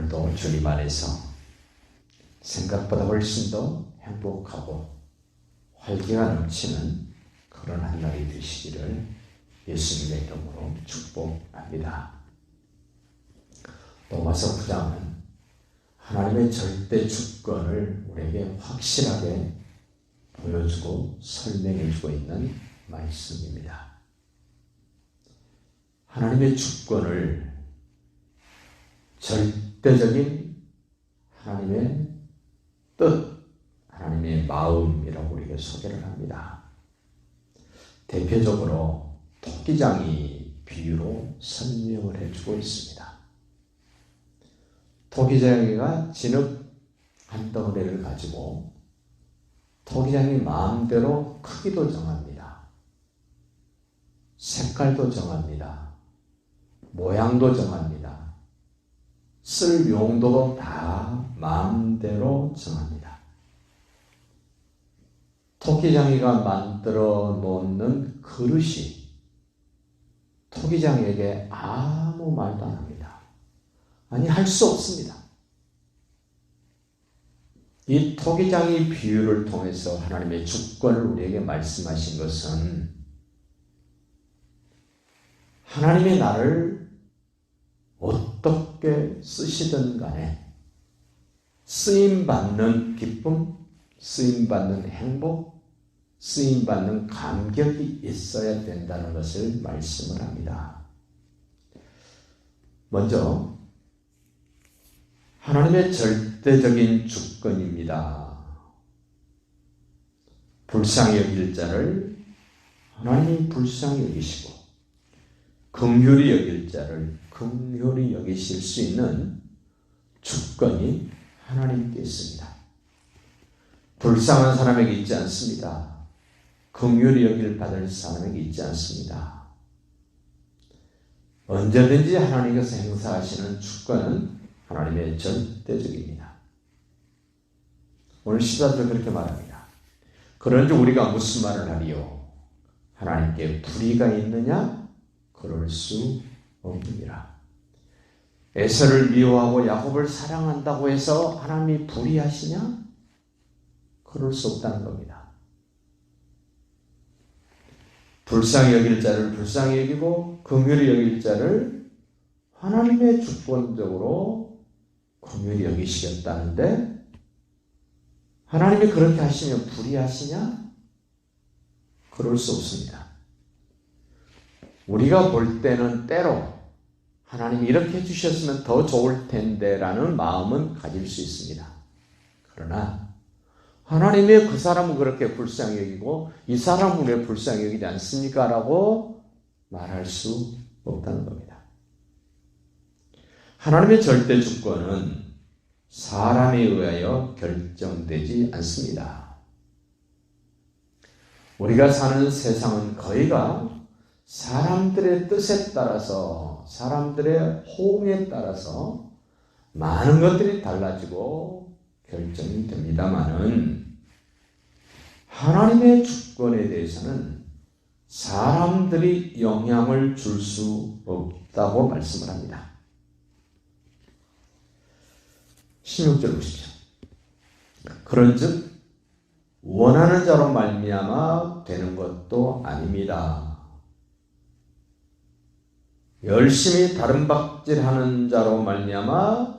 오늘도 주님 안에서 생각보다 훨씬 더 행복하고 활기가 넘치는 그런 한 날이 되시기를 예수님의 이름으로 축복합니다. 로마서 9장은 하나님의 절대 주권을 우리에게 확실하게 보여주고 설명해주고 있는 말씀입니다. 하나님의 주권을 절대적인 하나님의 뜻, 하나님의 마음이라고 우리에게 소개를 합니다. 대표적으로 토기장이 비유로 설명을 해주고 있습니다. 토기장이가 진흙 한 덩어리를 가지고 토기장이 마음대로 크기도 정합니다. 색깔도 정합니다. 모양도 정합니다. 쓸 용도도 다 마음대로 정합니다. 토기장이가 만들어 놓는 그릇이 토기장이에게 아무 말도 안 합니다. 아니, 할 수 없습니다. 이 토기장이 비유를 통해서 하나님의 주권을 우리에게 말씀하신 것은 하나님의 나를 어떻게 쓰시든 간에 쓰임받는 기쁨, 쓰임받는 행복, 쓰임받는 감격이 있어야 된다는 것을 말씀을 합니다. 먼저 하나님의 절대적인 주권입니다. 불쌍히 여길 자를 하나님이 불쌍히 여기시고 긍휼히 여길 자를 긍휼히 여기실 수 있는 주권이 하나님께 있습니다. 불쌍한 사람에게 있지 않습니다. 긍휼히 여길 받을 사람에게 있지 않습니다. 언제든지 하나님께서 행사하시는 주권은 하나님의 절대적입니다. 오늘 시사도 그렇게 말합니다. 그런즉 우리가 무슨 말을 하리요? 하나님께 불의가 있느냐? 그럴 수 없느니라. 에서를 미워하고 야곱을 사랑한다고 해서 하나님이 불의하시냐? 그럴 수 없다는 겁니다. 불쌍히 여길 자를 불쌍히 여기고 긍휼히 여길 자를 하나님의 주권적으로 긍휼히 여기시겠다는데 하나님이 그렇게 하시면 불의하시냐? 그럴 수 없습니다. 우리가 볼 때는 때로 하나님이 이렇게 해주셨으면 더 좋을 텐데 라는 마음은 가질 수 있습니다. 그러나 하나님의 그 사람은 그렇게 불쌍히 여기고 이 사람은 왜 불쌍히 여기지 않습니까? 라고 말할 수 없다는 겁니다. 하나님의 절대 주권은 사람에 의하여 결정되지 않습니다. 우리가 사는 세상은 거의가 사람들의 뜻에 따라서 사람들의 호응에 따라서 많은 것들이 달라지고 결정이 됩니다마는 하나님의 주권에 대해서는 사람들이 영향을 줄 수 없다고 말씀을 합니다. 16절 보십시오. 그런즉 원하는 자로 말미암아 되는 것도 아닙니다. 열심히 다름박질하는 자로 말미암아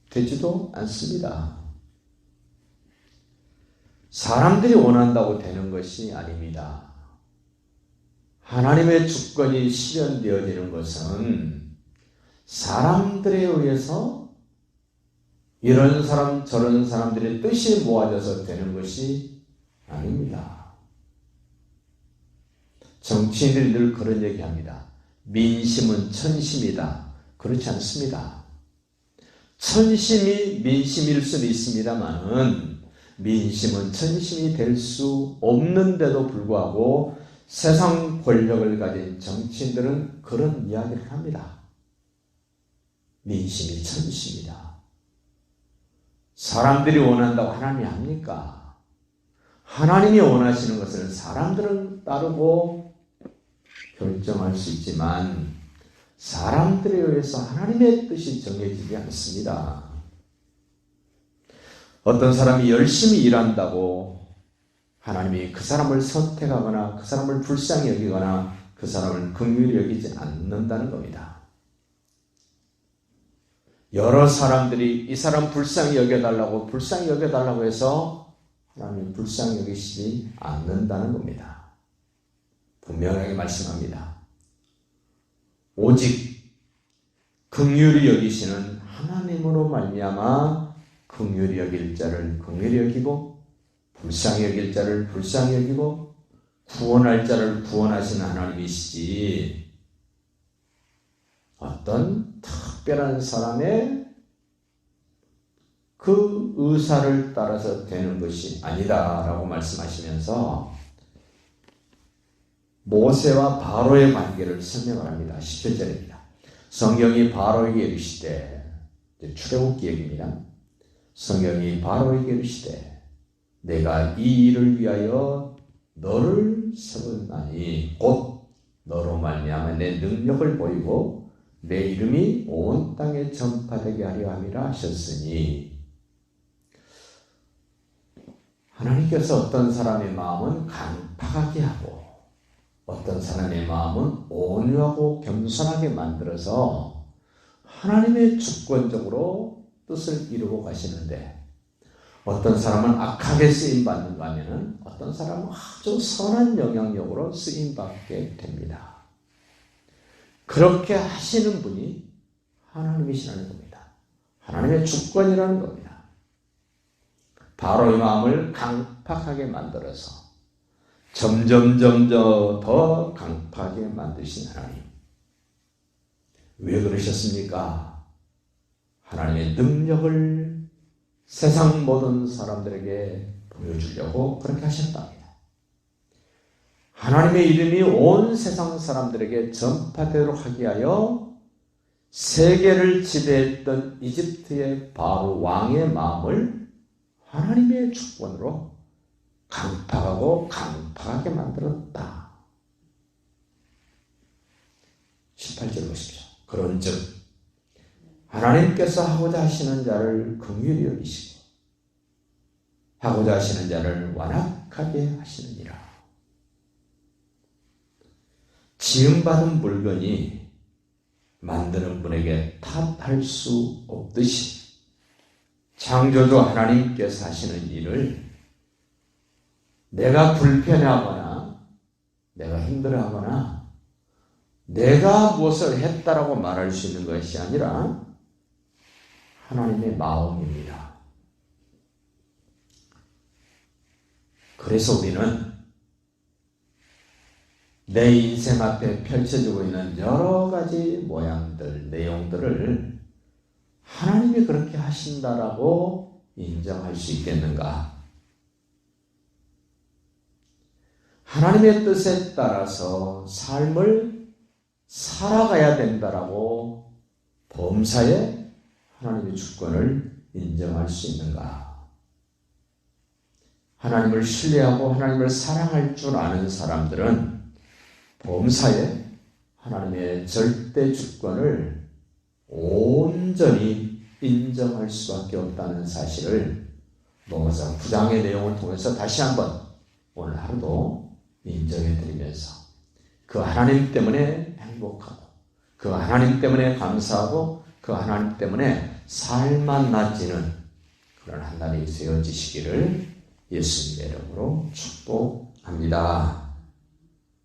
되지도 않습니다. 사람들이 원한다고 되는 것이 아닙니다. 하나님의 주권이 실현되어지는 것은 사람들에 의해서 이런 사람 저런 사람들의 뜻이 모아져서 되는 것이 아닙니다. 정치인들이 늘 그런 얘기합니다. 민심은 천심이다. 그렇지 않습니다. 천심이 민심일 수는 있습니다만 민심은 천심이 될 수 없는데도 불구하고 세상 권력을 가진 정치인들은 그런 이야기를 합니다. 민심이 천심이다. 사람들이 원한다고 하나님이 합니까? 하나님이 원하시는 것을 사람들은 따르고 결정할 수 있지만 사람들에 의해서 하나님의 뜻이 정해지지 않습니다. 어떤 사람이 열심히 일한다고 하나님이 그 사람을 선택하거나 그 사람을 불쌍히 여기거나 그 사람을 긍휼히 여기지 않는다는 겁니다. 여러 사람들이 이 사람 불쌍히 여겨달라고 해서 하나님이 불쌍히 여기시지 않는다는 겁니다. 분명하게 말씀합니다. 오직 긍휼히 여기시는 하나님으로 말미암아 긍휼히 여길 자를 긍휼히 여기고 불쌍히 여길 자를 불쌍히 여기고 구원할 자를 구원하시는 하나님이시지 어떤 특별한 사람의 그 의사를 따라서 되는 것이 아니다라고 말씀하시면서 모세와 바로의 관계를 설명을 합니다. 17절입니다. 성경이 바로에게 이르시되, 출애굽기 얘기입니다. 성경이 바로에게 이르시되 내가 이 일을 위하여 너를 세웠나니 곧 너로 말미암아 내 능력을 보이고 내 이름이 온 땅에 전파되게 하려 함이라 하셨으니, 하나님께서 어떤 사람의 마음은 강팍하게 하고 어떤 사람의 마음은 온유하고 겸손하게 만들어서 하나님의 주권적으로 뜻을 이루고 가시는데, 어떤 사람은 악하게 쓰임받는가 하면은 어떤 사람은 아주 선한 영향력으로 쓰임받게 됩니다. 그렇게 하시는 분이 하나님이시라는 겁니다. 하나님의 주권이라는 겁니다. 바로의 마음을 강팍하게 만들어서 점점 더 강팍하게 만드신 하나님. 왜 그러셨습니까? 하나님의 능력을 세상 모든 사람들에게 보여주려고 그렇게 하셨답니다. 하나님의 이름이 온 세상 사람들에게 전파되도록 하게 하여 세계를 지배했던 이집트의 바로 왕의 마음을 하나님의 주권으로 강팍하게 만들었다. 18절 보십시오. 그런즉 하나님께서 하고자 하시는 자를 긍휼히 여기시고 하고자 하시는 자를 완악하게 하시느니라. 지음받은 물건이 만드는 분에게 탓할 수 없듯이 창조주 하나님께서 하시는 일을 내가 불편해하거나 내가 힘들어하거나 내가 무엇을 했다라고 말할 수 있는 것이 아니라 하나님의 마음입니다. 그래서 우리는 내 인생 앞에 펼쳐지고 있는 여러 가지 모양들, 내용들을 하나님이 그렇게 하신다라고 인정할 수 있겠는가? 하나님의 뜻에 따라서 삶을 살아가야 된다라고 범사에 하나님의 주권을 인정할 수 있는가? 하나님을 신뢰하고 하나님을 사랑할 줄 아는 사람들은 범사에 하나님의 절대 주권을 온전히 인정할 수밖에 없다는 사실을 로마서 9장의 내용을 통해서 다시 한번 오늘 하루도 인정해 드리면서 그 하나님 때문에 행복하고 그 하나님 때문에 감사하고 그 하나님 때문에 살만 나지는 그런 한 날이 되어지시기를 예수님의 이름으로 축복합니다.